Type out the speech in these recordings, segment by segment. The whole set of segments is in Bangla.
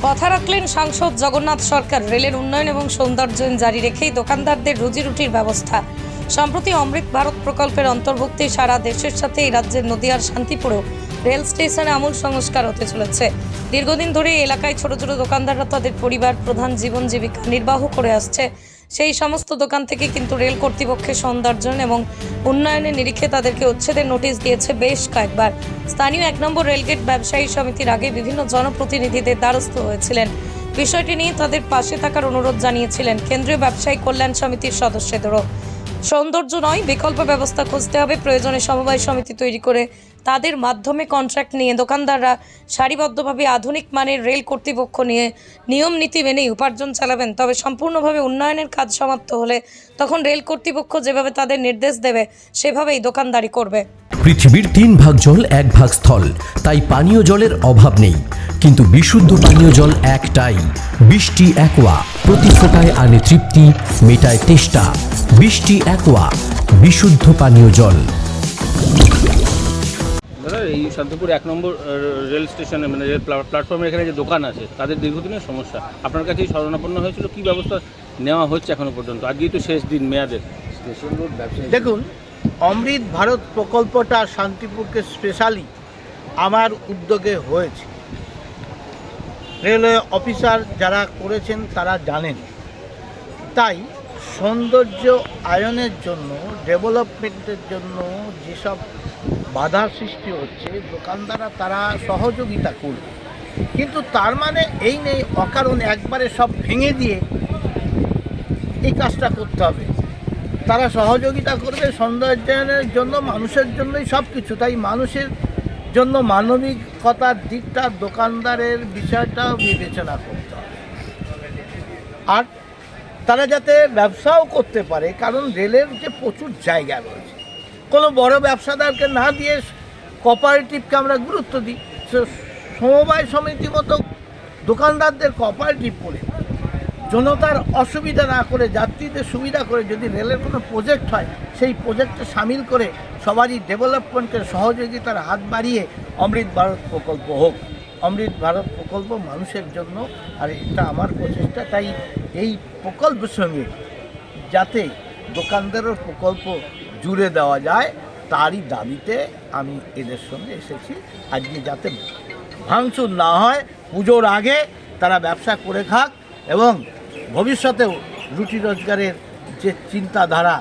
কথা রাখলেন সাংসদ জগন্নাথ সরকার। রেলের উন্নয়ন এবং সৌন্দর্যায়ন জারি রেখেই দোকানদারদের রুজিরুটির ব্যবস্থা। সম্প্রতি অমৃত ভারত প্রকল্পের অন্তর্ভুক্তে সারা দেশের সাথে এই রাজ্যের নদিয়ার শান্তিপুরেও রেল স্টেশনে আমূল সংস্কার হতে চলেছে। দীর্ঘদিন ধরে এই এলাকায় ছোট ছোট দোকানদাররা তাদের পরিবার প্রধান জীবন জীবিকা নির্বাহ করে আসছে। সেই সমস্ত দোকান থেকে কিন্তু রেল কর্তৃপক্ষের সৌন্দর্যায়ন এবং উন্নয়নের নিরিখে তাদেরকে উচ্ছেদের নোটিশ দিয়েছে বেশ কয়েকবার। স্থানীয় 1 নম্বর রেলগেট ব্যবসায়ী সমিতির আগে বিভিন্ন জনপ্রতিনিধিদের দ্বারস্থ হয়েছিলেন। বিষয়টি নিয়ে তাদের পাশে থাকার অনুরোধ জানিয়েছিলেন কেন্দ্রীয় ব্যবসায়ী কল্যাণ সমিতির সদস্যদেরও। সৌন্দর্য নয়, বিকল্প ব্যবস্থা খুঁজতে হবে। প্রয়োজনে সমবায় সমিতি তৈরি করে তাদের মাধ্যমে কন্ট্রাক্ট নিয়ে দোকানদাররা সারিবদ্ধভাবে আধুনিক মানের রেল কর্তৃপক্ষ নিয়ে নিয়ম নীতি মেনেই উপার্জন চালাবেন। তবে সম্পূর্ণভাবে উন্নয়নের কাজ সমাপ্ত হলে তখন রেল কর্তৃপক্ষ যেভাবে তাদের নির্দেশ দেবে সেভাবেই দোকানদারি করবে। পৃথিবীর 3 ভাগ জল 1 ভাগ স্থল, তাই পানীয় জলের অভাব নেই। কিন্তু বিশুদ্ধ পানীয় জল একটাই, বৃষ্টি অ্যাকোয়া। প্রতি ফোঁটায় আনে তৃপ্তি, মেটায় তেষ্টা। বৃষ্টি অ্যাকোয়া, বিশুদ্ধ পানীয় জল। দাদা, এই শান্তিপুর 1 নম্বর রেল স্টেশনে মানে রেল প্ল্যাটফর্মের এখানে যে দোকান আছে তাদের দীর্ঘদিনের সমস্যা আপনার কাছেই শরণাপন্ন হয়েছিল। কী ব্যবস্থা নেওয়া হচ্ছে এখনো পর্যন্ত? আজকেই তো শেষ দিন মেয়াদের। দেখুন, অমৃত ভারত প্রকল্পটা শান্তিপুরকে স্পেশালি আমার উদ্যোগে হয়েছে। রেলওয়ে অফিসার যারা করেছেন তারা জানেন। তাই সৌন্দর্য আয়নের জন্য, ডেভেলপমেন্টের জন্য যেসব বাধা সৃষ্টি হচ্ছে দোকানদাররা তারা সহযোগিতা করবে। কিন্তু তার মানে এই নেই অকারণ একবারে সব ভেঙে দিয়ে এই কাজটা করতে হবে। তারা সহযোগিতা করবে সৌন্দর্যায়নের জন্য, মানুষের জন্যই সব কিছু। তাই মানুষের জন্য মানবিকতার দিকটা দোকানদারের বিষয়টাও বিবেচনা করতে হবে। আর তারা যাতে ব্যবসাও করতে পারে, কারণ রেলের যে প্রচুর জায়গা রয়েছে, কোনো বড় ব্যবসাদারকে না দিয়ে কোঅপারেটিভকে আমরা গুরুত্ব দিই। সমবায় সমিতি মতো দোকানদারদের কোঅপারেটিভ করে জনতার অসুবিধা না করে, যাত্রীদের সুবিধা করে যদি রেলের কোনো প্রজেক্ট হয় সেই প্রজেক্টে সামিল করে সবারই ডেভেলপমেন্টের সহযোগিতার হাত বাড়িয়ে অমৃত ভারত প্রকল্প হোক। অমৃত ভারত প্রকল্প মানুষের জন্য, আর এটা আমার প্রচেষ্টা। তাই এই প্রকল্পের সঙ্গে যাতে দোকানদারের প্রকল্প জুড়ে দেওয়া যায় তারই দাবিতে আমি এদের সঙ্গে এসেছি। আজকে যাতে ভাঙচুর না হয়, পুজোর আগে তারা ব্যবসা করে খাক এবং ভবিষ্যতেও রুটি রোজগারের যে চিন্তাধারা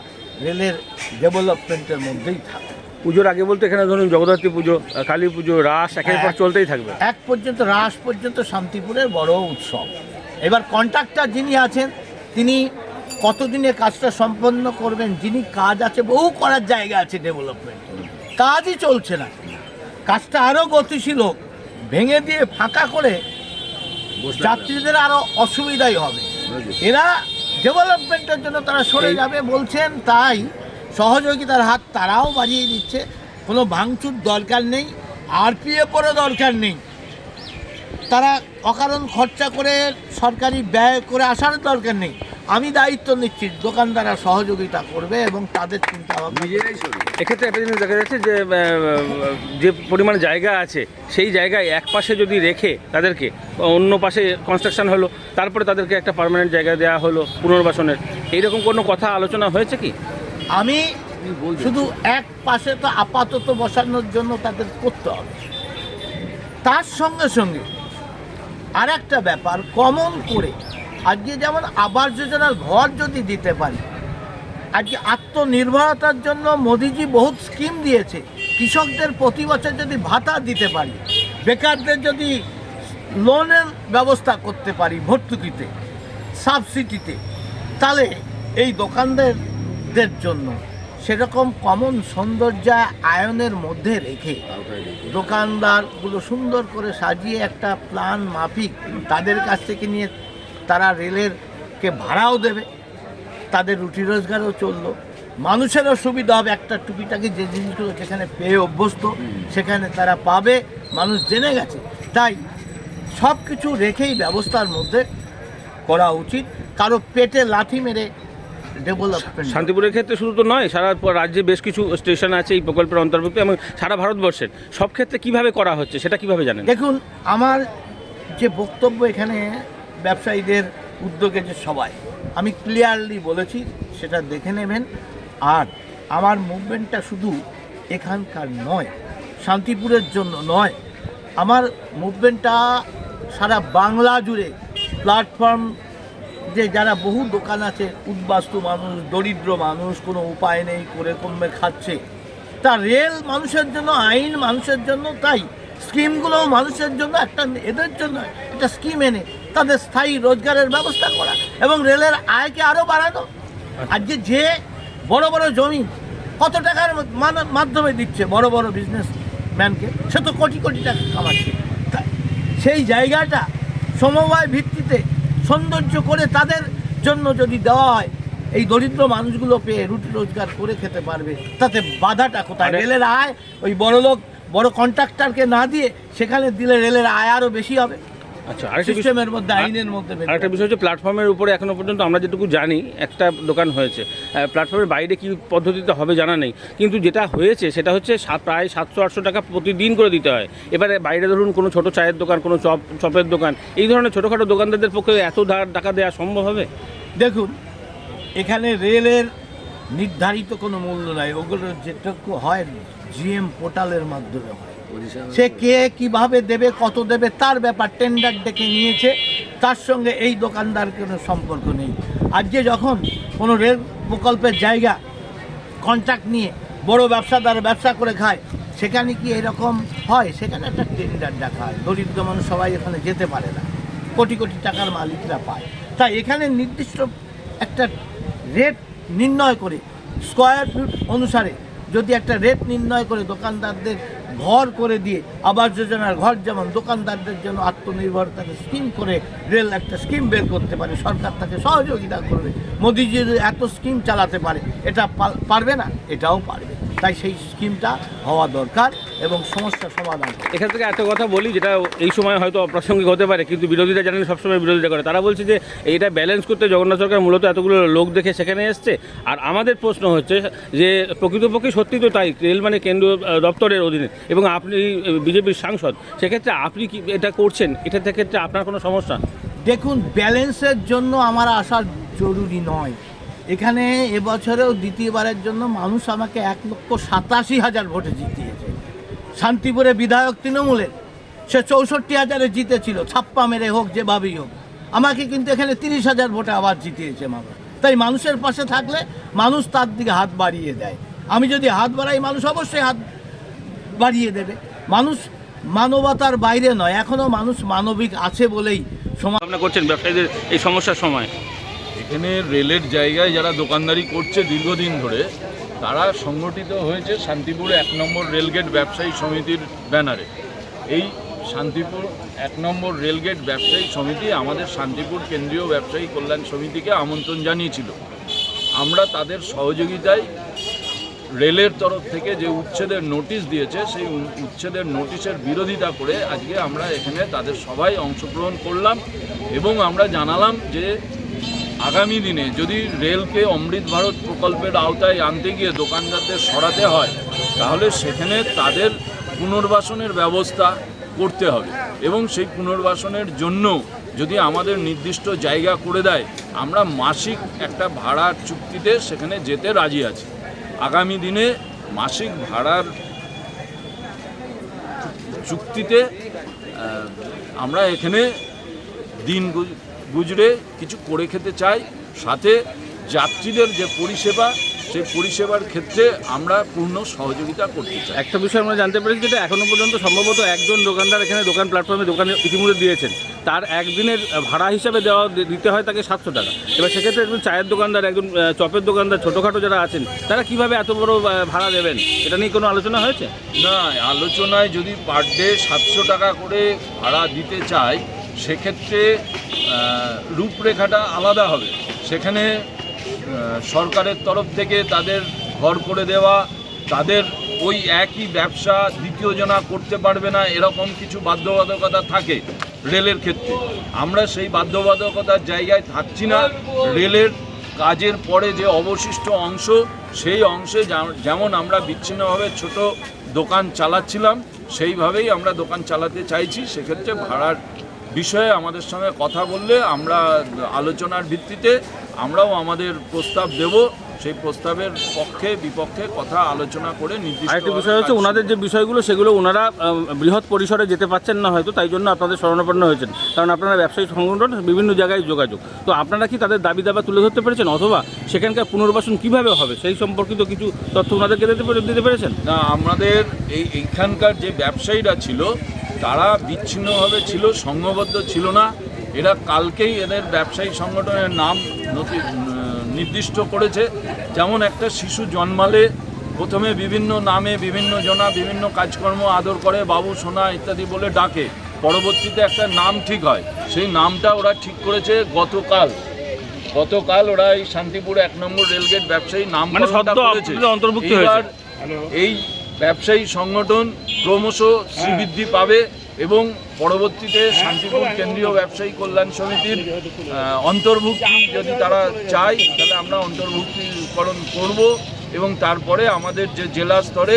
রেলের ডেভেলপমেন্টের মধ্যেই থাকে। পুজোর আগে বলতে এখানে ধরুন জগদ্ধাত্রী পুজো, কালী পুজো, রাস একের পর চলতেই থাকবে। এক পর্যন্ত রাস পর্যন্ত শান্তিপুরের বড় উৎসব। এবার কন্ট্রাক্টর যিনি আছেন তিনি কতদিনে কাজটা সম্পন্ন করবেন, যিনি কাজ আছে বহু করার জায়গা আছে, ডেভেলপমেন্ট কাজই চলছে না। কাজটা আরও গতিশীল হোক, ভেঙে দিয়ে ফাঁকা করে যাত্রীদের আরও অসুবিধাই হবে। এরা ডেভেলপমেন্টের জন্য তারা সরে যাবে বলছেন, তাই সহযোগিতার হাত তারাও বাড়িয়ে দিচ্ছে। কোনো ভাঙচুর দরকার নেই, আরপিএফেরও দরকার নেই। তারা অকারণ খরচা করে সরকারি ব্যয় করে আসার দরকার নেই। আমি দায়িত্ব নিচ্ছি, দোকানদাররা সহযোগিতা করবে এবং তাদের চিন্তা ভাবনা নিজেরাই চলবে। এক্ষেত্রে একটা জিনিস দেখা যাচ্ছে যে পরিমাণ জায়গা আছে সেই জায়গায় এক পাশে যদি রেখে তাদেরকে অন্য পাশে কনস্ট্রাকশন হলো, তারপরে তাদেরকে একটা পার্মানেন্ট জায়গা দেওয়া হলো পুনর্বাসনের, এইরকম কোনো কথা আলোচনা হয়েছে কি? আমি শুধু এক পাশে তো আপাতত বসানোর জন্য তাদের করতে হবে। তার সঙ্গে সঙ্গে আর একটা ব্যাপার কমন করে, আজকে যেমন আবাস যোজনার ঘর যদি দিতে পারি, আজকে আত্মনির্ভরতার জন্য মোদিজি বহুত স্কিম দিয়েছে। কৃষকদের প্রতি বছর যদি ভাতা দিতে পারি, বেকারদের যদি লোনের ব্যবস্থা করতে পারি ভর্তুকিতে, সাবসিডিতে, তাহলে এই দোকানদারদের জন্য সেরকম কমন সৌন্দর্য আয়নের মধ্যে রেখে দোকানদারগুলো সুন্দর করে সাজিয়ে একটা প্ল্যান মাফিক তাদের কাছ থেকে নিয়ে তারা রেলেরকে ভাড়াও দেবে, তাদের রুটি রোজগারও চললো, মানুষেরও সুবিধা হবে। একটা টুকিটাকি যে জিনিসগুলো যেখানে পেয়ে অভ্যস্ত সেখানে তারা পাবে, মানুষ জেনে গেছে। তাই সব কিছু রেখেই ব্যবস্থার মধ্যে করা উচিত, কারো পেটে লাথি মেরে ডেভেলপমেন্ট। শান্তিপুরের ক্ষেত্রে শুধু তো নয়, সারা রাজ্যে বেশ কিছু স্টেশন আছে এই প্রকল্পের অন্তর্ভুক্ত এবং সারা ভারতবর্ষের সব ক্ষেত্রে কিভাবে করা হচ্ছে সেটা কিভাবে জানেন? দেখুন, আমার যে বক্তব্য এখানে ব্যবসায়ীদের উদ্যোগে যে সবাই, আমি ক্লিয়ারলি বলেছি, সেটা দেখে নেবেন। আর আমার মুভমেন্টটা শুধু এখানকার নয়, শান্তিপুরের জন্য নয়, আমার মুভমেন্টটা সারা বাংলা জুড়ে। প্ল্যাটফর্ম যে যারা বহু দোকান আছে, উদ্বাস্তু মানুষ, দরিদ্র মানুষ, কোনো উপায় নেই, করে কমে খাচ্ছে, তা রেল মানুষের জন্য, আইন মানুষের জন্য, তাই স্কিমগুলোও মানুষের জন্য, একটা এদের জন্য একটা স্কিম এনে তাদের স্থায়ী রোজগারের ব্যবস্থা করা এবং রেলের আয়কে আরও বাড়ানো। আজকে যে বড় বড় জমি কত টাকার মাধ্যমে দিচ্ছে বড় বড় বিজনেসম্যানকে, সে তো কোটি কোটি টাকা কামাচ্ছে। সেই জায়গাটা সমবায় ভিত্তিতে সৌন্দর্য করে তাদের জন্য যদি দেওয়া হয়, এই দরিদ্র মানুষগুলো পেয়ে রুটি রোজগার করে খেতে পারবে, তাতে বাধাটা কোথায়? রেলের আয় ওই বড় লোক, বড় কন্ট্রাক্টরকে না দিয়ে সেখানে দিলে রেলের আয় আরও বেশি হবে। আচ্ছা, সিস্টেমের মধ্যে, আইনের মধ্যে। আরেকটা বিষয় হচ্ছে প্ল্যাটফর্মের উপরে এখনো পর্যন্ত আমরা যেটুকু জানি একটা দোকান হয়েছে, প্ল্যাটফর্মের বাইরে কী পদ্ধতিতে হবে জানা নেই, কিন্তু যেটা হয়েছে সেটা হচ্ছে প্রায় 700-800 টাকা প্রতিদিন করে দিতে হয়। এবারে বাইরে ধরুন কোনো ছোটো চায়ের দোকান, কোনো চপের দোকান, এই ধরনের ছোটোখাটো দোকানদারদের পক্ষে এত টাকা দেওয়া সম্ভব হবে? দেখুন, এখানে রেলের নির্ধারিত কোনো মূল্য নাই, ওগুলো যেটুকু হয় জিএম পোর্টালের মাধ্যমে হয়। সে কে কিভাবে দেবে, কত দেবে, তার ব্যাপার, টেন্ডার ডেকে নিয়েছে, তার সঙ্গে এই দোকানদার কোনো সম্পর্ক নেই। আজকে যখন কোনো রেল প্রকল্পের জায়গা কন্ট্রাক্ট নিয়ে বড় ব্যবসাদার ব্যবসা করে খায়, সেখানে কি এরকম হয়? সেখানে একটা টেন্ডার ডাকা হয়, দরিদ্র মানুষ সবাই এখানে যেতে পারে না, কোটি কোটি টাকার মালিকরা পায়। তাই এখানে নির্দিষ্ট একটা রেট নির্ণয় করে, স্কোয়ার ফিট অনুসারে যদি একটা রেট নির্ণয় করে দোকানদারদের ঘর করে দিয়ে, আবাস যোজনার ঘর যেমন দোকানদারদের জন্য আত্মনির্ভরতার স্কিম করে রেল একটা স্কিম বের করতে পারে, সরকার তাকে সহযোগিতা করবে। মোদিজি এত স্কিম চালাতে পারে, এটা পারবে না? এটাও পারবে। তাই সেই স্কিমটা হওয়া দরকার এবং সমস্যা সমাধান। এখান থেকে একটা কথা বলি, যেটা এই সময় হয়তো অপ্রাসঙ্গিক হতে পারে, কিন্তু বিরোধীরা জানেন সবসময় বিরোধিতা করে। তারা বলছে যে এইটা ব্যালেন্স করতে জগন্নাথ সরকার মূলত এতগুলো লোক দেখে সেখানে এসছে। আর আমাদের প্রশ্ন হচ্ছে যে প্রকৃতপক্ষে সত্যি তো তাই, রেল মানে কেন্দ্রীয় দপ্তরের অধীনে, এবং আপনি বিজেপির সাংসদ, সেক্ষেত্রে আপনি কি এটা করছেন, এটা ক্ষেত্রে আপনার কোনো সমস্যা? দেখুন, ব্যালেন্সের জন্য আমার আসা জরুরি নয়। এখানে এবছরেও দ্বিতীয়বারের জন্য মানুষ আমাকে 1,87,000 ভোটে জিতিয়েছে। শান্তিপুরে বিধায়ক তৃণমূলের, সে 64,000-এ জিতেছিল, ছাপ্পা মেরে হোক, যেভাবেই হোক। আমাকে কিন্তু এখানে 30,000 ভোটে আবার জিতিয়েছে মানুষ। তাই মানুষের পাশে থাকলে মানুষ তার দিকে হাত বাড়িয়ে দেয়। আমি যদি হাত বাড়াই, মানুষ অবশ্যই হাত বাড়িয়ে দেবে। মানুষ মানবতার বাইরে নয়, এখনও মানুষ মানবিক আছে বলেই আপনারা করছেন ব্যবসায়ীদের এই সমস্যার সময়। এখানে রেলের জায়গায় যারা দোকানদারি করছে দীর্ঘদিন ধরে, তারা সংগঠিত হয়েছে শান্তিপুর 1 নম্বর রেলগেট ব্যবসায়ী সমিতির ব্যানারে। এই শান্তিপুর 1 নম্বর রেলগেট ব্যবসায়ী সমিতি আমাদের শান্তিপুর কেন্দ্রীয় ব্যবসায়ী কল্যাণ সমিতিকে আমন্ত্রণ জানিয়েছিল। আমরা তাদের সহযোগিতায় রেলের তরফ থেকে যে উচ্ছেদের নোটিশ দিয়েছে, সেই উচ্ছেদের নোটিশের বিরোধিতা করে আজকে আমরা এখানে তাদের সবাই অংশগ্রহণ করলাম এবং আমরা জানালাম যে আগামী দিনে যদি রেলকে অমৃত ভারত প্রকল্পের আওতায় আনতে গিয়ে দোকানদারদের সরাতে হয়, তাহলে সেখানে তাদের পুনর্বাসনের ব্যবস্থা করতে হবে এবং সেই পুনর্বাসনের জন্য যদি আমাদের নির্দিষ্ট জায়গা করে দেয়, আমরা মাসিক একটা ভাড়ার চুক্তিতে সেখানে যেতে রাজি আছি। আগামী দিনে মাসিক ভাড়ার চুক্তিতে আমরা এখানে দিন গুজরে কিছু করে খেতে চাই, সাথে যাত্রীদের যে পরিষেবা, সেই পরিষেবার ক্ষেত্রে আমরা পূর্ণ সহযোগিতা করতে চাই। একটা বিষয় আমরা জানতে পেরেছি, যেটা এখনও পর্যন্ত সম্ভবত একজন দোকানদার এখানে দোকান প্ল্যাটফর্মে দোকানে ইতিমধ্যে দিয়েছেন, তার একদিনের ভাড়া হিসাবে দিতে হয় তাকে 700 টাকা। এবার সেক্ষেত্রে একজন চায়ের দোকানদার, একজন চপের দোকানদার, ছোটোখাটো যারা আছেন, তারা কিভাবে এত বড় ভাড়া দেবেন? এটা নিয়ে কোনো আলোচনা হয়েছে? না, আলোচনায় যদি পার ডে 700 টাকা করে ভাড়া দিতে চায়, সেক্ষেত্রে রূপরেখাটা আলাদা হবে। সেখানে সরকারের তরফ থেকে তাদের ঘর করে দেওয়া, তাদের ওই একই ব্যবসা দ্বিতীয় জনা করতে পারবে না, এরকম কিছু বাধ্যবাধকতা থাকে রেলের ক্ষেত্রে। আমরা সেই বাধ্যবাধকতার জায়গায় থাকছি না। রেলের কাজের পরে যে অবশিষ্ট অংশ, সেই অংশে যেমন আমরা বিচ্ছিন্নভাবে ছোট দোকান চালাচ্ছিলাম, সেইভাবেই আমরা দোকান চালাতে চাইছি। সেক্ষেত্রে ভাড়ার বিষয়ে আমাদের সঙ্গে কথা বললে আমরা আলোচনার ভিত্তিতে আমরাও আমাদের প্রস্তাব দেব, সেই প্রস্তাবের পক্ষে বিপক্ষে কথা আলোচনা করে নির্দিষ্ট আরেকটি বিষয় হচ্ছে ওনাদের যে বিষয়গুলো সেগুলো ওনারা বৃহৎ পরিসরে যেতে পারছেন না হয়তো, তাই জন্য আপনাদের শরণাপন্ন হয়েছেন, কারণ আপনারা ব্যবসায়ী সংগঠন, বিভিন্ন জায়গায় যোগাযোগ। তো আপনারা কি তাদের দাবি দাবা তুলে ধরতে পেরেছেন, অথবা সেখানকার পুনর্বাসন কিভাবে হবে সেই সম্পর্কিত কিছু তথ্য ওনাদেরকে দিতে পেরেছেন? না, আমাদের এইখানকার যে ব্যবসায়ীরা ছিল তারা বিচ্ছিন্নভাবে ছিল, সংঘবদ্ধ ছিল না। এরা কালকেই এদের ব্যবসায়ী সংগঠনের নাম নির্দিষ্ট করেছে। যেমন একটা শিশু জন্মালে প্রথমে বিভিন্ন নামে বিভিন্ন জনা বিভিন্ন কাজকর্ম আদর করে, বাবু সোনা ইত্যাদি বলে ডাকে, পরবর্তীতে একটা নাম ঠিক হয়। সেই নামটা ওরা ঠিক করেছে গতকাল ওরা এই শান্তিপুর 1 নম্বর রেলগেট ব্যবসায়ী নাম অন্তর্ভুক্ত হয়েছে। এই ব্যবসায়ী সংগঠন ক্রমশ শ্রীবৃদ্ধি পাবে এবং পরবর্তীতে শান্তিপুর কেন্দ্রীয় ব্যবসায়ী কল্যাণ সমিতির অন্তর্ভুক্তি যদি তারা চায় তাহলে আমরা অন্তর্ভুক্তিকরণ করব এবং তারপরে আমাদের যে জেলা স্তরে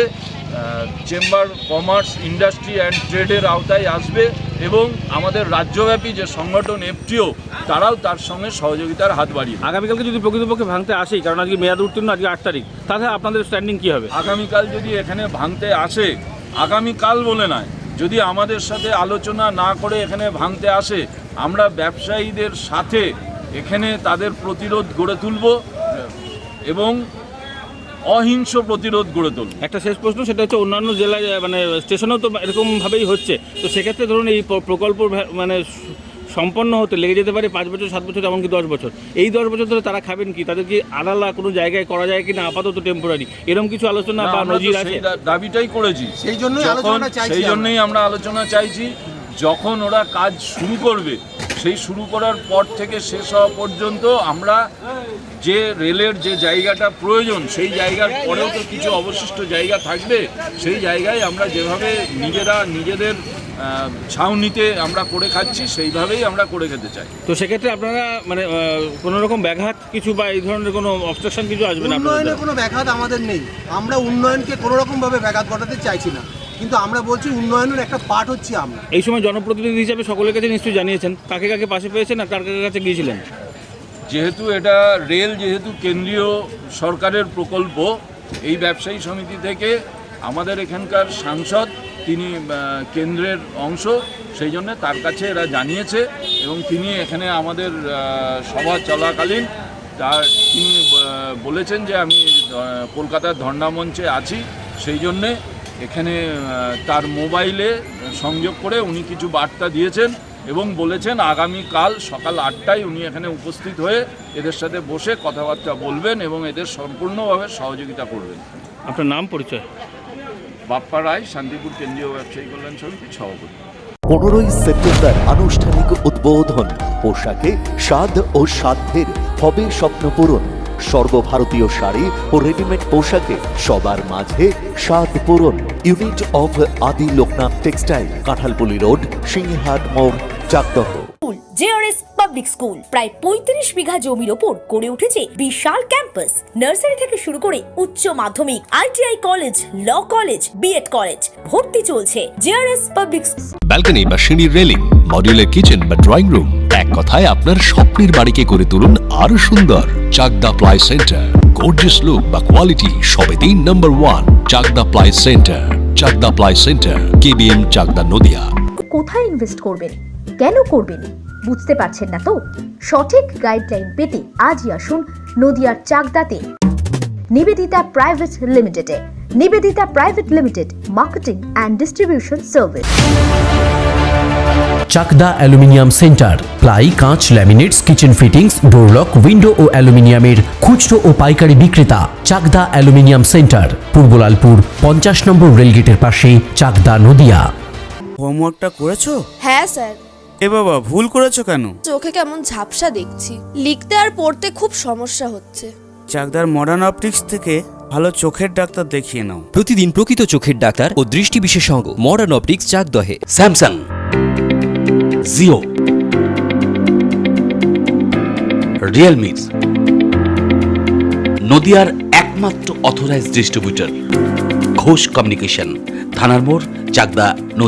চেম্বার কমার্স ইন্ডাস্ট্রি অ্যান্ড ট্রেডের আওতায় আসবে এবং আমাদের রাজ্যব্যাপী যে সংগঠন এফটিও তারাও তার সঙ্গে সহযোগিতার হাত বাড়িয়ে। আগামীকালকে যদি প্রকৃতপক্ষে ভাঙতে আসেই, কারণ আজকে মেয়াদ উত্তীর্ণ, আজকে 8 তারিখ, তাহলে আপনাদের স্ট্যান্ডিং কী হবে? আগামীকাল যদি এখানে ভাঙতে আসে, আগামীকাল বলে নয়, যদি আমাদের সাথে আলোচনা না করে এখানে ভাঙতে আসে, আমরা ব্যবসায়ীদের সাথে এখানে তাদের প্রতিরোধ গড়ে তুলব এবং অহিংস প্রতিরোধ গড়ে তুলব। একটা শেষ প্রশ্ন, সেটা হচ্ছে অন্যান্য জেলায় মানে স্টেশনেও তো এরকমভাবেই হচ্ছে, তো সেক্ষেত্রে ধরুন এই প্রকল্প মানে সম্পন্ন হতে লেগে যেতে পারে 5 বছর 7 বছর এমনকি 10 বছর। এই 10 বছর ধরে তারা খাবেন কি? তাদের কি আলাদা কোনো জায়গায় করা যায় কিনা, আপাতত টেম্পোরারি এরকম কিছু আলোচনা বা নজির আছে? দাবিটাই করেছি, সেই জন্যই আমরা আলোচনা চাইছি। যখন ওরা কাজ শুরু করবে, সেই শুরু করার পর থেকে শেষ হওয়া পর্যন্ত আমরা যে রেলের যে জায়গাটা প্রয়োজন সেই জায়গার পরেও তো কিছু অবশিষ্ট জায়গা থাকবে, সেই জায়গায় আমরা যেভাবে নিজেদের ছাউনিতে আমরা করে খাচ্ছি সেইভাবেই আমরা করে খেতে চাই। তো সেক্ষেত্রে আপনারা মানে কোনো রকম ব্যাঘাত কিছু বা এই ধরনের কোনো অবস্ট্রাকশন কিছু আসবে না? উন্নয়নের কোনো ব্যাঘাত আমাদের নেই, আমরা উন্নয়নকে কোনো রকমভাবে ব্যাঘাত ঘটাতে চাইছি না, কিন্তু আমরা বলছি উন্নয়নের একটা পার্ট হচ্ছি আমরা। এই সময় জনপ্রতিনিধি হিসাবে সকলের কাছে নিশ্চয়ই জানিয়েছেন, কাকে কাকে পাশে পেয়েছেন আর কার কাছে গিয়েছিলেন? যেহেতু এটা রেল যেহেতু কেন্দ্রীয় সরকারের প্রকল্প, এই ব্যবসায়ী সমিতি থেকে আমাদের এখানকার সাংসদ তিনি কেন্দ্রের অংশ, সেই জন্য তার কাছে এরা জানিয়েছে এবং তিনি এখানে আমাদের সভা চলাকালীন তিনি বলেছেন যে আমি কলকাতার ধর্ণা মঞ্চে আছি, সেই জন্যে এখানে তার মোবাইলে সংযোগ করে উনি কিছু বার্তা দিয়েছেন এবং বলেছেন আগামীকাল সকাল 8টায় উনি এখানে উপস্থিত হয়ে এদের সাথে বসে কথাবার্তা বলবেন এবং এদের সম্পূর্ণভাবে সহযোগিতা করবেন। আপনার নাম পরিচয়? বাপ্পা রায়, শান্তিপুর কেন্দ্রীয় ব্যবসায়ী কল্যাণ সমিতির সভাপতি। 15ই সেপ্টেম্বর আনুষ্ঠানিক উদ্বোধন। পোশাকে স্বাদ ও সাধ্যের হবে স্বপ্নপূরণ। সর্বভারতীয় শাড়ি ও রেডিমেড পোশাকে সবার মাঝে স্বাদ পূরণ। ইউনিট অফ আদি লোকনাথ টেক্সটাইল, কাঁঠালপুলি রোড, সিংহাট মোড়, চাকদহ। জেআরএস পাবলিক স্কুল প্রায় 35 বিঘা জমির ওপর গড়ে উঠেছে বিশাল ক্যাম্পাস। নার্সারি থেকে শুরু করে উচ্চ মাধ্যমিক, ITI college, law college, BEd college, ভর্তি চলছে। জেআরএস পাবলিক ব্যালকনি বা সিঁড়ির রেলিং, মডিউলার কিচেন বা ড্রয়িং রুম, এক কথায় আপনার স্বপ্নের বাড়িকে করে তুলুন আরো সুন্দর। Chakdaha ply centre, gorgeous look বা কোয়ালিটি সবে 3 number 1 Chakdaha ply centre. Chakdaha ply centre, KBM, Chakdaha, Nadia. কোথায় ইনভেস্ট করবেন, কেন করবেন বুঝতে পারছেন না তো? সঠিক গাইডলাইন পেতে আজই আসুন নদিয়ার চাকদাতে নিবেদিতা প্রাইভেট লিমিটেডে। Nibedita private limited, marketing and distribution service. Chakdah aluminium centre, ply, কাঁচ, laminates, kitchen fittings, door lock, window ও অ্যালুমিনিয়ামের খুচরো ও পাইকারি বিক্রেতা। Chakdah aluminium centre, Purbalalpur 50 number রেলগেটের পাশে, চাকদা, নদিয়া। হোমওয়ার্কটা করেছো? হ্যাঁ স্যার। এ বাবা, ভুল করেছো কেন? চোখে কেমন ঝাপসা দেখছি, লিখতে আর পড়তে খুব সমস্যা হচ্ছে। চাকদার মডার্ন অপটিক্স থেকে ভালো চোখের ডাক্তার দেখিয়ে নাও। প্রতিদিন প্রকৃত চোখের ডাক্তার ও দৃষ্টি বিশেষজ্ঞ মডার্ন অপটিক্স, চাকদহে। স্যামসাং, জিও, রিয়েলমি, নদিয়ার একমাত্র অথরাইজড ডিস্ট্রিবিউটর ঘোষ কমিউনিকেশন, থানার মোড়, চাকদা।